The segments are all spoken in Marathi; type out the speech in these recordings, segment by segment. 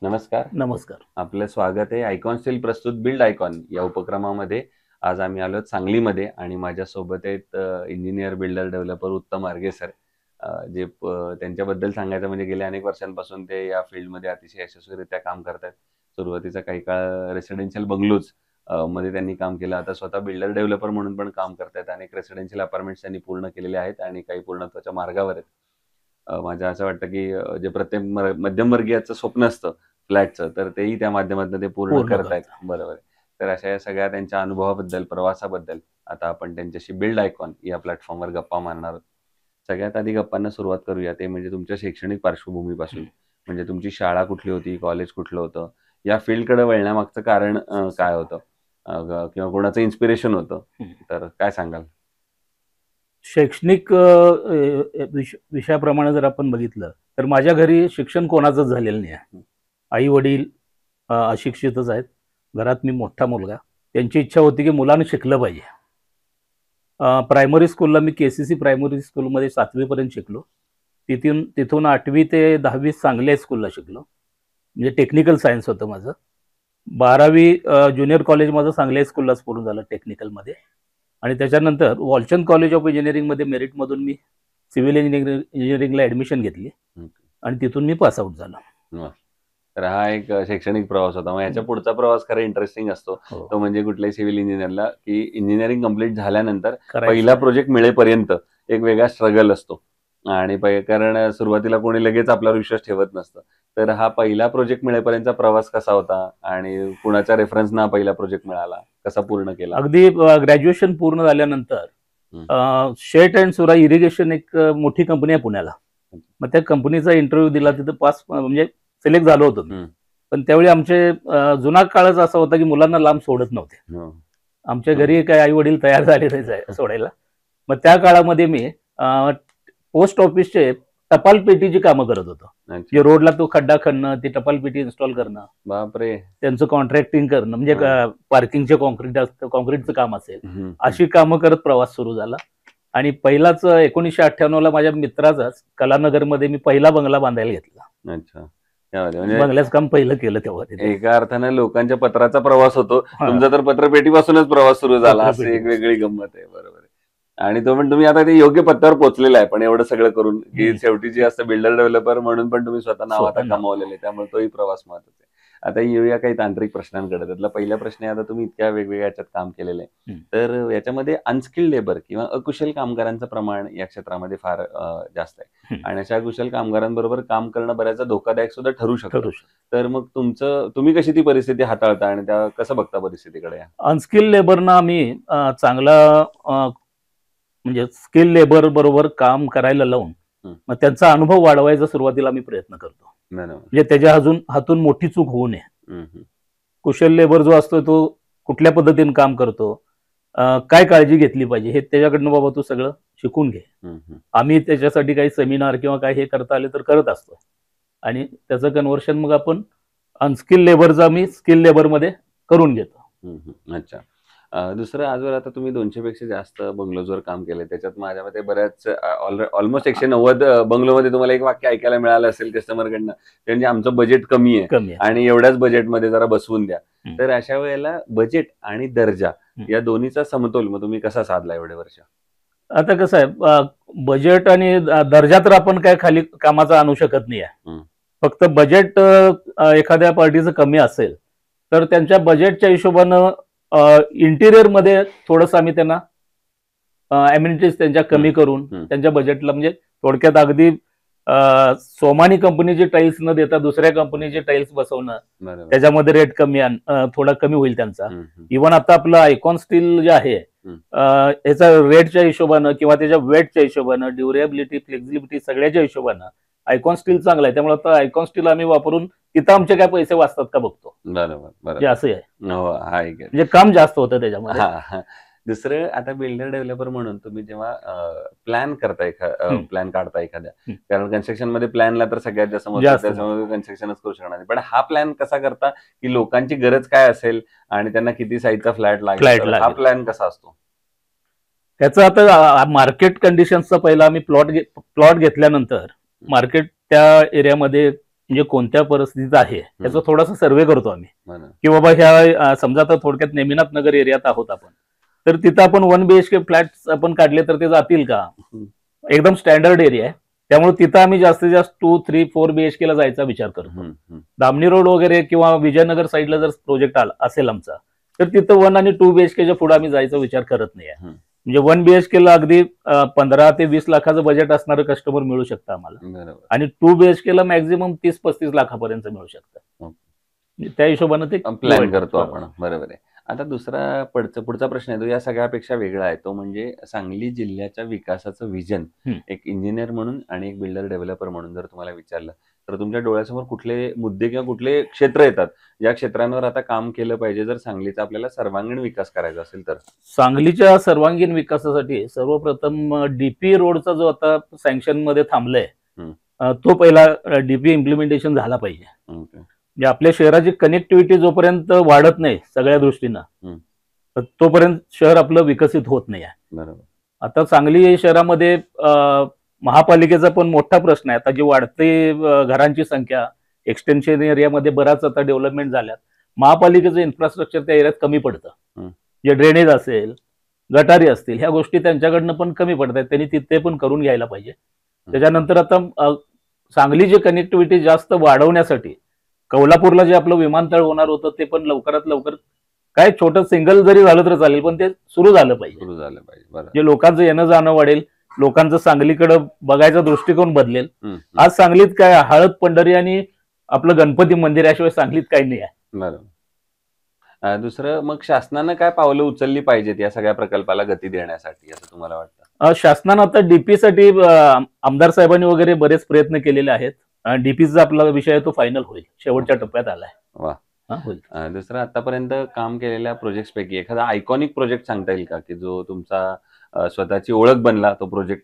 नमस्कार. नमस्कार. आपलं स्वागत आहे आयकॉन स्टील प्रस्तुत बिल्ड आयकॉन या उपक्रमामध्ये. आज आम्ही आलो सांगलीमध्ये आणि माझ्यासोबत आहेत इंजिनियर, बिल्डर, डेव्हलपर उत्तम आर्गे सर. त्यांच्याबद्दल सांगायचं म्हणजे गेल्या अनेक वर्षांपासून ते या फील्डमध्ये अतिशय यशस्वीरित्या काम करतात. सुरुवातीचा काही काळ रेसिडेन्शियल बंगलोज मध्ये त्यांनी काम केलं. आता स्वतः बिल्डर डेव्हलपर म्हणून पण काम करतात. अनेक रेसिडेन्शियल अपार्टमेंट्स त्यांनी पूर्ण केलेले आहेत आणि काही पूर्णत्वाच्या मार्गावर आहेत. माझं असं वाटतं की जे प्रत्येक मध्यमवर्गीयाचं स्वप्न असतं फ्लॅटचं, तर तेही त्या माध्यमातून ते पूर्ण करतायत. बरोबर आहे. तर अशा या सगळ्या त्यांच्या अनुभवाबद्दल, प्रवासाबद्दल आता आपण त्यांच्याशी बिल्ड आयकॉन या प्लॅटफॉर्मवर गप्पा मारणार आहोत. सगळ्यात आधी गप्पांना सुरुवात करूया ते म्हणजे तुमच्या शैक्षणिक पार्श्वभूमीपासून. म्हणजे तुमची शाळा कुठली होती, कॉलेज कुठलं होतं, या फील्डकडे वळण्यामागचं कारण काय होतं, किंवा कोणाचं इन्स्पिरेशन होतं, तर काय सांगाल? शैक्षणिक विषयाप्रमाणे जर आपण बघितलं तर माझ्या घरी शिक्षण कोणाचंच झालेलं नाही आहे. आई वडील अशिक्षितच आहेत. घरात मी मोठा मुलगा. त्यांची इच्छा होती की मुलानं शिकलं पाहिजे. प्रायमरी स्कूलला मी KCC प्रायमरी स्कूलमध्ये 7वी पर्यंत शिकलो. तिथून 8वी ते 10वी सांगली स्कूलला शिकलो. म्हणजे टेक्निकल सायन्स होतं माझं. 12वी ज्युनियर कॉलेज माझं सांगली स्कूललाच पूर्ण झालं टेक्निकलमध्ये. आणि त्याच्यानंतर वॉलचंद कॉलेज ऑफ इंजिनिअरिंगमध्ये मेरिटमधून मी सिव्हिल इंजिनिअरिंगला ॲडमिशन घेतली आणि तिथून मी पासआउट झालो. तर हा एक शैक्षणिक प्रवास होता. मग याच्या पुढचा प्रवास खरं इंटरेस्टिंग असतो. तो म्हणजे कुठल्याही सिव्हिल इंजिनिअरला की इंजिनिअरिंग कंप्लीट झाल्यानंतर पहिला प्रोजेक्ट मिळेपर्यंत एक वेगळा स्ट्रगल असतो. आणि कारण सुरुवातीला कोणी लगेच आपल्यावर विश्वास ठेवत नसतं. तर हा पहिला प्रोजेक्ट मिळेपर्यंतचा प्रवास कसा होता आणि कुणाच्या रेफरन्सना हा पहिला प्रोजेक्ट मिळाला, कसा पूर्ण केला? अगदी ग्रॅज्युएशन पूर्ण झाल्यानंतर शेट अँड सुरा इरिगेशन एक मोठी कंपनी आहे पुण्याला. मग त्या कंपनीचा इंटरव्ह्यू दिला, तिथं पास म्हणजे सिलेक्ट झालो होतो. पण त्यावेळी आमचे जुना काळच असा होता की मुलांना लांब सोडत नव्हते. आमच्या घरी काही आई वडील तयार झाले नाही सोडायला. मग त्या काळामध्ये मी पोस्ट ऑफिसचे टपाल पेटीची कामं करत होतो. जे रोडला तो खड्डा खणणं, ती टपाल पेटी इन्स्टॉल करणं, बापरे, त्यांचं कॉन्ट्रॅक्टिंग करणं, म्हणजे पार्किंगचे कॉन्क्रीटचं काम असेल, अशी कामं करत प्रवास सुरू झाला. आणि पहिलाच 1998ला माझ्या मित्राचाच कलानगरमध्ये मी पहिला बंगला बांधायला घेतला. अच्छा, बंगल्याचं काम पहिलं केलं तेव्हा. एका अर्थाने लोकांच्या पत्राचा प्रवास होतो. तुमचा तर पत्रपेटीपासूनच प्रवास सुरू झाला. अशी एक वेगळी गंमत आहे. बरोबर आहे. आणि तो पण तुम्ही आता ते योग्य पत्त्यावर पोहोचलेला आहे. पण एवढं सगळं करून की शेवटी जे असतं बिल्डर डेव्हलपर म्हणून पण तुम्ही स्वतः नाव आता कमावलेलं आहे. त्यामुळे तोही प्रवास महत्वाचा आहे. आता येऊया काही तांत्रिक प्रश्नांकडे. त्यातला पहिला प्रश्न आहे, आता तुम्ही इतक्या वेगवेगळ्या याच्यात काम केलेलं आहे, तर याच्यामध्ये अनस्किल्ड लेबर किंवा अकुशल कामगारांचं प्रमाण या क्षेत्रामध्ये फार जास्त आहे. आणि अशा कुशल कामगारांबरोबर काम करणं बऱ्याचदा धोकादायक सुद्धा ठरू शकतं. तर मग तुम्ही कशी ती परिस्थिती हाताळता आणि त्या कसं बघता परिस्थितीकडे? अनस्किल्ड लेबरना आम्ही चांगला म्हणजे स्किल लेबर बरोबर काम करायला लावून मग त्यांचा अनुभव वाढवायचा सुरुवातीला आम्ही प्रयत्न करतो. म्हणजे त्याच्या हातून मोठी चूक होऊ नये. कुशल लेबर जो असतो तो कुठल्या पद्धतीने काम करतो, काय काळजी घेतली पाहिजे, हे त्याच्याकडनं बाबा तू सगळं शिकून घे. आम्ही त्याच्यासाठी काही सेमिनार किंवा काही हे करता आले तर करत असतो. आणि त्याचं कन्व्हर्शन मग आपण अनस्किल लेबरचं आम्ही स्किल लेबरमध्ये करून घेतो. अच्छा. दुसरं, आजवर आता तुम्ही 200 पेक्षा जास्त बंगलोजवर काम केले. त्याच्यात माझ्या मते बऱ्याच ऑलमोस्ट 190 बंगलोमध्ये तुम्हाला एक वाक्य ऐकायला मिळालं असेल कस्टमरकडनं, म्हणजे आमचं बजेट कमी आहे आणि एवढ्याच बजेटमध्ये जरा बसवून द्या. तर अशा वेळेला बजेट आणि दर्जा या दोन्हीचा समतोल मग तुम्ही कसा साधला एवढे वर्ष? आता कसं आहे, बजेट आणि दर्जा तर आपण काय खाली कामाचा आणू शकत नाही आहे. फक्त बजेट एखाद्या पार्टीचं कमी असेल तर त्यांच्या बजेटच्या हिशोबानं इंटिरियर मध्ये थोडंसं आम्ही त्यांना अम्युनिटीज त्यांच्या कमी करून त्यांच्या बजेटला, म्हणजे थोडक्यात अगदी सोमानी कंपनीचे टाईल्स न देता दुसऱ्या कंपनीचे टाईल्स बसवणं, त्याच्यामध्ये रेट थोडा कमी होईल त्यांचा. इव्हन आता आपलं आयकॉन स्टील जे आहे याचा रेटच्या हिशोबानं किंवा त्याच्या वेटच्या हिशोबानं, ड्युरेबिलिटी, फ्लेक्झिबिलिटी सगळ्याच्या हिशोबानं आयकॉन स्टील चांगला आहे. त्यामुळे आता आयकॉन स्टील आम्ही वापरून तिथं आमचे काय पैसे वाचतात का बघतो. बरोबर, असं आहे. म्हणजे काम जास्त होतं त्याच्यामध्ये. दुसरं, आता बिल्डर डेव्हलपर म्हणून तुम्ही जेव्हा प्लॅन करता प्लॅन काढता एखाद्या, कारण कन्स्ट्रक्शन मध्ये प्लॅनला तर सगळ्यात जास्त त्याच्यामध्ये कन्स्ट्रक्शनच करू शकणार नाही, पण हा प्लॅन कसा करता की लोकांची गरज काय असेल आणि त्यांना किती साईजचा फ्लॅट लागेल, हा प्लॅन कसा असतो? त्याचं आता मार्केट कंडिशनचा पहिला आम्ही प्लॉट घेतल्यानंतर मार्केट त्या एरियामध्ये म्हणजे कोणत्या परिस्थितीत आहे याचा थोडासा सर्व्हे करतो आम्ही, बरं. की बाबा ह्या समजा आता थोडक्यात नेमिनाथ नगर एरियात आहोत आपण, तर तिथं आपण 1 BHK फ्लॅट्स आपण काढले तर ते जातील का? एकदम स्टँडर्ड एरिया आहे, त्यामुळे तिथं आम्ही जास्तीत जास्त 2, 3, 4 BHK ला जायचा विचार करतो. दामणी रोड वगैरे किंवा विजयनगर साईडला जर प्रोजेक्ट असेल आमचा, तर तिथं 1 आणि 2 BHKच्या पुढे आम्ही जायचा विचार करत नाही. म्हणजे 1 BHK ला अगदी 15 ते 20 लाखाचं बजेट असणारं कस्टमर मिळू शकतं आम्हाला, आणि 2 BHK ला मॅक्झिमम 30-35 लाखापर्यंत मिळू शकतं. त्या हिशोबाने ते प्लॅन करतो आपण. बरोबर आहे. आता दुसरा पुढचा प्रश्न आहे तो या सगळ्यापेक्षा वेगळा आहे, तो म्हणजे सांगली जिल्ह्याच्या विकासाचं विजन एक इंजिनियर म्हणून आणि एक बिल्डर डेव्हलपर म्हणून जर तुम्हाला विचारलं तर तुमच्या डोळ्यासमोर कुठले मुद्दे किंवा कुठले क्षेत्र येतात ज्या क्षेत्रांवर आता काम केलं पाहिजे जर सांगलीचा आपल्याला सर्वांगीण विकास करायचा असेल तर? सांगलीच्या सर्वांगीण विकासासाठी सर्वप्रथम डीपी रोडचा जो आता सँक्शन मध्ये थांबलाय तो पहिला डीपी इम्प्लिमेंटेशन झाला पाहिजे. म्हणजे आपल्या शहराची कनेक्टिव्हिटी जोपर्यंत वाढत नाही सगळ्या दृष्टीनं तोपर्यंत शहर आपलं विकसित होत नाही आहे. बरोबर. आता सांगली शहरामध्ये महापालिकेचा पण मोठा प्रश्न आहे. आता जी वाढते घरांची संख्या, एक्सटेन्शन एरियामध्ये बराच आता डेव्हलपमेंट झाल्यात, महापालिकेचं इन्फ्रास्ट्रक्चर त्या एरियात कमी पडतं. जे ड्रेनेज असेल, गटारी असतील, ह्या गोष्टी त्यांच्याकडनं पण कमी पडत आहेत, त्यांनी तिथे पण करून घ्यायला पाहिजे. त्याच्यानंतर आता सांगलीची कनेक्टिव्हिटी जास्त वाढवण्यासाठी कोल्हापूरला जे आपलं विमानतळ होणार होतं ते पण लवकरात लवकर, काय छोटं सिंगल जरी झालं तर चालेल, पण ते सुरू झालं पाहिजे. जे लोकांचं येणं जाणं वाढेल, लोकांचं सांगलीकडे बघायचा दृष्टिकोन बदलेल. आज सांगलीत काय हळद, पंढरी आणि आपलं गणपती मंदिर याशिवाय सांगलीत काही नाही आहे. बरोबर. दुसरं मग शासनानं काय पावलं उचलली पाहिजेत या सगळ्या प्रकल्पाला गती देण्यासाठी असं तुम्हाला वाटतं? शासनानं आता डीपी साठी आमदार साहेबांनी वगैरे बरेच प्रयत्न केलेले आहेत. डीपीचा आपला विषय तो फायनल होईल, शेवटच्या टप्प्यात आलाय. वा. दुसरं आतापर्यंत काम केलेल्या प्रोजेक्ट पैकी एखादा आयकॉनिक प्रोजेक्ट सांगता येईल का की जो तुमचा स्वतःची ओळख बनला तो प्रोजेक्ट?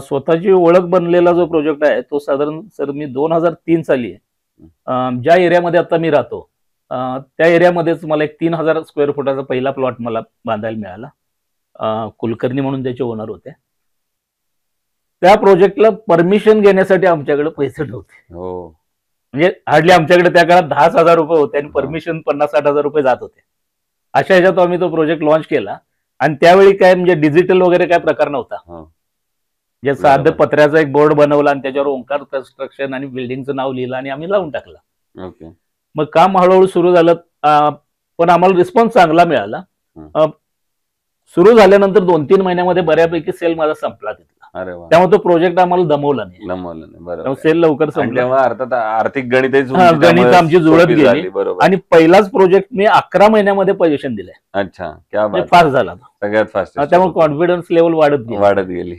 स्वतःची ओळख बनलेला जो प्रोजेक्ट आहे तो साधारण सर मी 2003 साली ज्या एरियामध्ये आता मी राहतो त्या एरियामध्येच मला एक 3000 स्क्वेअर फुटाचा पहिला प्लॉट मला बांधायला मिळाला. कुलकर्णी म्हणून त्याचे ओनर होते. त्या प्रोजेक्टला परमिशन घेण्यासाठी आमच्याकडे पैसे नव्हते. म्हणजे हार्डली आमच्याकडे त्या काळात 10,000 रुपये होते आणि परमिशन 50-60 हजार रुपये जात होते. अशा ह्याच्यात आम्ही तो प्रोजेक्ट लॉन्च केला. आणि त्यावेळी काय म्हणजे डिजिटल वगैरे काय प्रकार नव्हता. जे साधं पत्र्याचा एक बोर्ड बनवला आणि त्याच्यावर ओंकार कन्स्ट्रक्शन आणि बिल्डिंगचं नाव लिहिलं आणि आम्ही लावून टाकलं. मग काम हळूहळू सुरू झालं, पण आम्हाला रिस्पॉन्स चांगला मिळाला. सुरू झाल्यानंतर 2-3 महिन्यामध्ये बऱ्यापैकी सेल माझा संपला तिथला. त्यामुळे तो प्रोजेक्ट आम्हाला दमवला नाही. सेल लवकर संपला. अर्थात आर्थिक गणित आमची जुळत गेली आणि पहिलाच प्रोजेक्ट मी 11 महिन्यामध्ये पोझिशन दिलंय. अच्छा, क्या बात. फास्ट झाला, सगळ्यात फास्ट. त्यामुळे कॉन्फिडन्स लेवल वाढत गेली.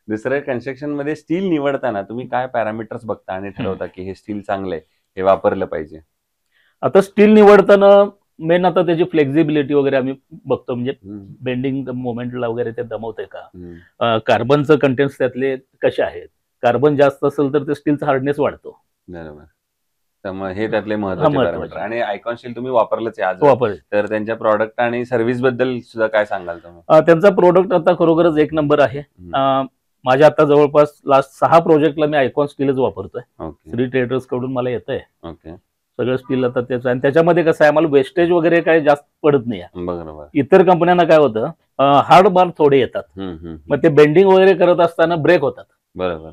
दुसरं कन्स्ट्रक्शन मध्ये स्टील निवडताना तुम्ही काय पॅरामीटर्स बघता आणि ठरवता की हे स्टील चांगलंय, हे वापरलं पाहिजे? आता स्टील निवडताना मेन आता त्याची फ्लेक्झिबिलिटी वगैरे आम्ही बघतो. म्हणजे बेंडिंग मोमेंटला वगैरे ते दमवते का, कार्बनचं कंटेंट्स त्यातले कसे आहेत. कार्बन जास्त असेल तर ते स्टीलचा हार्डनेस वाढतो. बरोबर. त्यामुळे हे त्यातले महत्त्वाचे पॅरामीटर. आणि आयकॉन स्टील तुम्ही वापरलंच आहे आज, तर त्यांच्या प्रॉडक्ट आणि सर्व्हिस बद्दल सुद्धा काय सांगाल तुम्ही? त्यांचा प्रोडक्ट आता खरोखरच एक नंबर आहे. माझ्या आता जवळपास लास्ट 6 प्रोजेक्टला मी आयकॉन स्टीलच वापरतोय. श्री ट्रेडर्स कडून मला येतंय सगळं स्टील आता त्याचं. आणि त्याच्यामध्ये कसं आहे, आम्हाला वेस्टेज वगैरे काय जास्त पडत नाही. बरोबर. इतर कंपन्यांना काय होतं, हार्ड बार थोडे येतात, मग ते बेंडिंग वगैरे करत असताना ब्रेक होतात. बरोबर.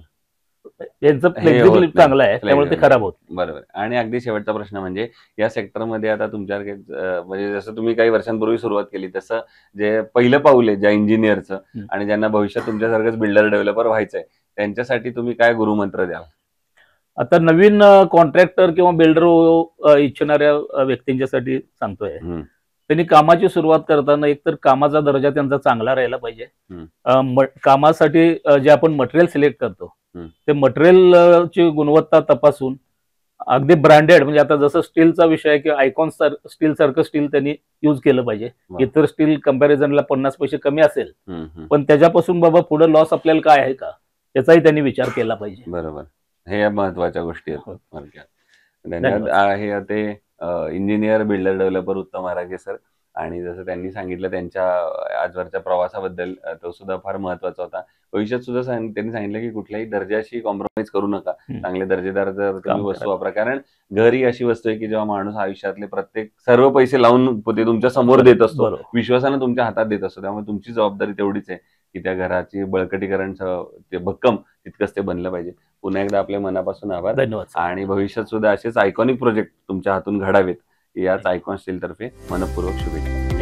यांचं फ्लेक्झिबिलिटी चांगलं आहे त्यामुळे ते खराब होत. बरोबर. आणि अगदी शेवटचा प्रश्न म्हणजे या सेक्टरमध्ये आता तुमच्याकडे म्हणजे जसं तुम्ही काही वर्षांपूर्वी सुरुवात केली तसं जे पहिलं पाऊल आहे ज्या इंजिनियरचं आणि ज्यांना भविष्यात तुमच्यासारखंच बिल्डर डेव्हलपर व्हायचंय त्यांच्यासाठी तुम्ही काय गुरुमंत्र द्याल? आता नवीन कॉन्ट्रॅक्टर किंवा बिल्डर इच्छिणाऱ्या व्यक्तींच्यासाठी सांगतोय, त्यांनी कामाची सुरुवात करताना एकतर कामाचा दर्जा त्यांचा चांगला राहायला पाहिजे. कामासाठी जे आपण मटेरियल सिलेक्ट करतो ते मटेरियलची गुणवत्ता तपासून अगदी ब्रँडेड, म्हणजे आता जसं स्टीलचा विषय आहे की आयकॉन स्टील सारखं स्टील त्यांनी युज केलं पाहिजे. इतर स्टील कंपॅरिझनला 50 पैसे कमी असेल, पण त्याच्यापासून बाबा पुढे लॉस आपल्याला काय आहे का त्याचाही त्यांनी विचार केला पाहिजे. बरोबर. हे महत्वाच्या गोष्टी आहेत. धन्यवाद. हे ते इंजिनियर बिल्डर डेव्हलपर उत्तम आरागे सर आणि जसं त्यांनी सांगितलं त्यांच्या आजवरच्या प्रवासाबद्दल, तो सुद्धा फार महत्वाचा होता. भविष्यात सुद्धा त्यांनी सांगितलं की कुठल्याही दर्जाशी कॉम्प्रोमाइज करू नका, चांगले दर्जेदार जर तुम्ही काम वस्तू करा. वापरा. कारण घर ही अशी वस्तू आहे की जेव्हा माणूस आयुष्यातले सर्व पैसे लावून ते तुमच्या समोर देत असतो, बरोबर. विश्वासानं तुमच्या हातात देत असतो. त्यामुळे तुमची जबाबदारी तेवढीच आहे की त्या घराची बळकटीकरण ते भक्कम तितकंच ते बनलं पाहिजे. पुन्हा एकदा आपल्या मनापासून आभार, धन्यवाद सर. आणि भविष्यात सुद्धा असेच आयकॉनिक प्रोजेक्ट तुमच्या हातून घडावेत याच आयकॉन स्टील तर्फे मनपूर्वक शुभेच्छा.